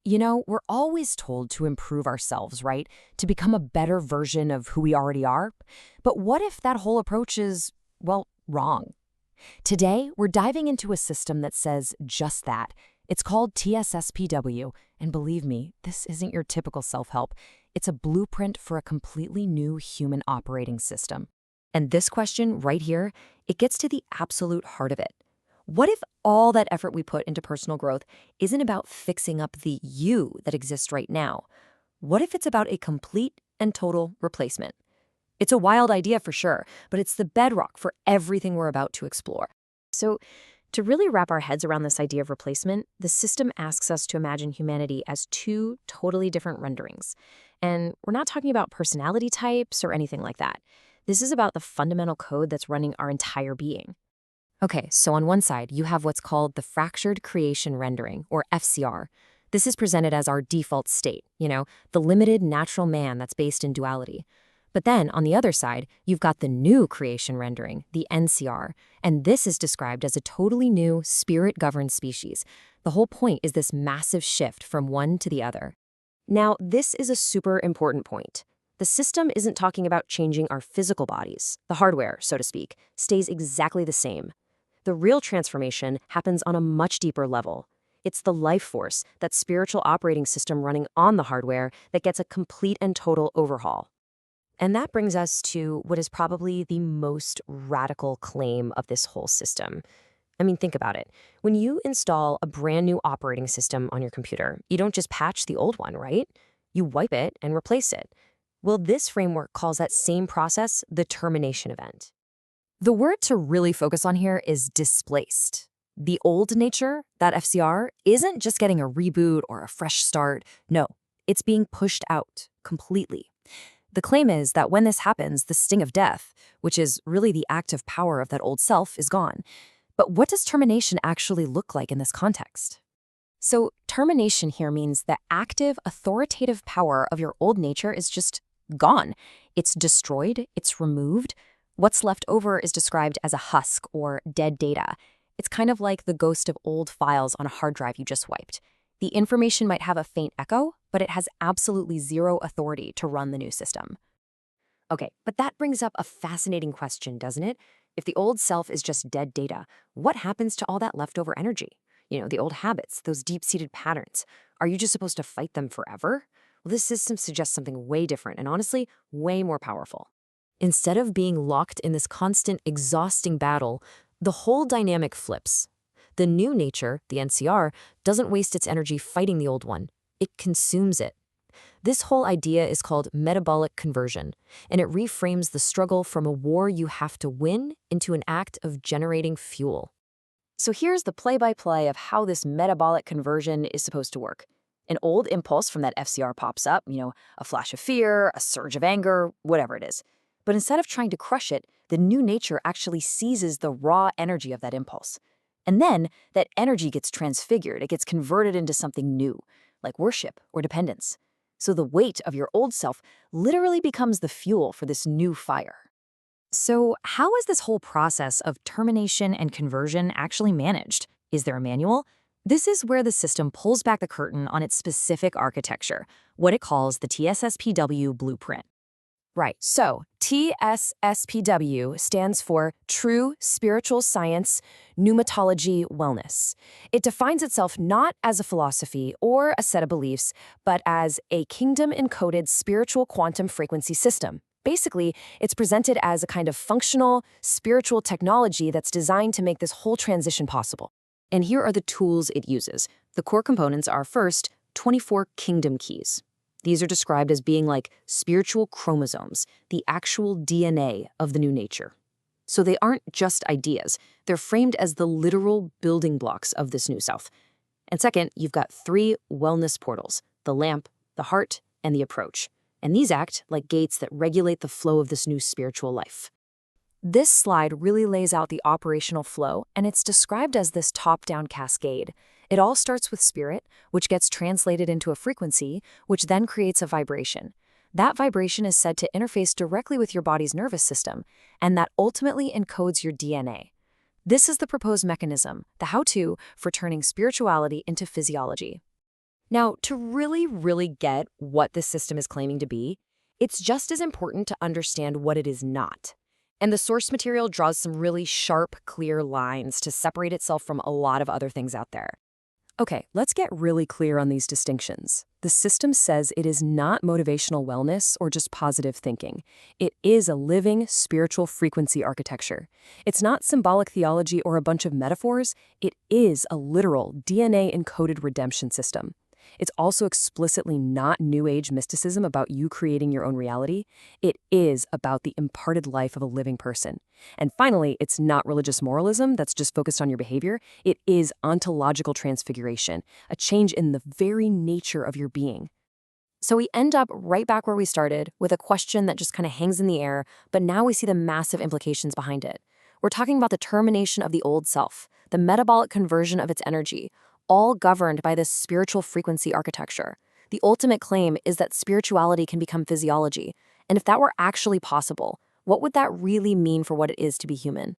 We're always told to improve ourselves, right? To become a better version of who we already are. But what if that whole approach is, well, wrong? Today, we're diving into a system that says just that. It's called TSSPW, and believe me, this isn't your typical self-help. It's a blueprint for a completely new human operating system. And this question right here, it gets to the absolute heart of it. What if all that effort we put into personal growth isn't about fixing up the you that exists right now? What if it's about a complete and total replacement? It's a wild idea for sure, but it's the bedrock for everything we're about to explore. So, to really wrap our heads around this idea of replacement, the system asks us to imagine humanity as two totally different renderings. And we're not talking about personality types or anything like that. This is about the fundamental code that's running our entire being. Okay, so on one side, you have what's called the fractured creation rendering, or FCR. This is presented as our default state, the limited natural man that's based in duality. But then, on the other side, you've got the new creation rendering, the NCR, and this is described as a totally new, spirit-governed species. The whole point is this massive shift from one to the other. Now, this is a super important point. The system isn't talking about changing our physical bodies. The hardware, so to speak, stays exactly the same. The real transformation happens on a much deeper level. It's the life force, that spiritual operating system running on the hardware, that gets a complete and total overhaul. And that brings us to what is probably the most radical claim of this whole system. I mean, think about it. When you install a brand new operating system on your computer, you don't just patch the old one, right? You wipe it and replace it. Well, this framework calls that same process the termination event. The word to really focus on here is displaced. The old nature, that FCR, isn't just getting a reboot or a fresh start. No, it's being pushed out completely. The claim is that when this happens, the sting of death, which is really the active power of that old self, is gone. But what does termination actually look like in this context? So termination here means the active, authoritative power of your old nature is just gone. It's destroyed, it's removed. What's left over is described as a husk or dead data. It's kind of like the ghost of old files on a hard drive you just wiped. The information might have a faint echo, but it has absolutely zero authority to run the new system. Okay, but that brings up a fascinating question, doesn't it? If the old self is just dead data, what happens to all that leftover energy? The old habits, those deep-seated patterns. Are you just supposed to fight them forever? Well, this system suggests something way different and honestly, way more powerful. Instead of being locked in this constant, exhausting battle, the whole dynamic flips. The new nature, the NCR, doesn't waste its energy fighting the old one. It consumes it. This whole idea is called metabolic conversion, and it reframes the struggle from a war you have to win into an act of generating fuel. So here's the play-by-play of how this metabolic conversion is supposed to work. An old impulse from that FCR pops up, a flash of fear, a surge of anger, whatever it is. But instead of trying to crush it, the new nature actually seizes the raw energy of that impulse. And then that energy gets transfigured, it gets converted into something new, like worship or dependence. So the weight of your old self literally becomes the fuel for this new fire. So how is this whole process of termination and conversion actually managed? Is there a manual? This is where the system pulls back the curtain on its specific architecture, what it calls the TSSPW blueprint. Right, so TSSPW stands for True Spiritual Science Pneumatology Wellness. It defines itself not as a philosophy or a set of beliefs, but as a kingdom-encoded spiritual quantum frequency system. Basically, it's presented as a kind of functional, spiritual technology that's designed to make this whole transition possible. And here are the tools it uses. The core components are first, 24 kingdom keys. These are described as being like spiritual chromosomes, the actual DNA of the new nature. So they aren't just ideas. They're framed as the literal building blocks of this new self. And second, you've got 3 wellness portals, the lamp, the heart, and the approach. And these act like gates that regulate the flow of this new spiritual life. This slide really lays out the operational flow, and it's described as this top-down cascade. It all starts with spirit, which gets translated into a frequency, which then creates a vibration. That vibration is said to interface directly with your body's nervous system, and that ultimately encodes your DNA. This is the proposed mechanism, the how-to for turning spirituality into physiology. Now, to really get what this system is claiming to be, it's just as important to understand what it is not. And the source material draws some really sharp, clear lines to separate itself from a lot of other things out there. Okay, let's get really clear on these distinctions. The system says it is not motivational wellness or just positive thinking. It is a living, spiritual frequency architecture. It's not symbolic theology or a bunch of metaphors. It is a literal, DNA-encoded redemption system. It's also explicitly not New Age mysticism about you creating your own reality. It is about the imparted life of a living person. And finally, it's not religious moralism that's just focused on your behavior. It is ontological transfiguration, a change in the very nature of your being. So we end up right back where we started with a question that just kind of hangs in the air, but now we see the massive implications behind it. We're talking about the termination of the old self, the metabolic conversion of its energy, all governed by this spiritual frequency architecture. The ultimate claim is that spirituality can become physiology. And if that were actually possible, what would that really mean for what it is to be human?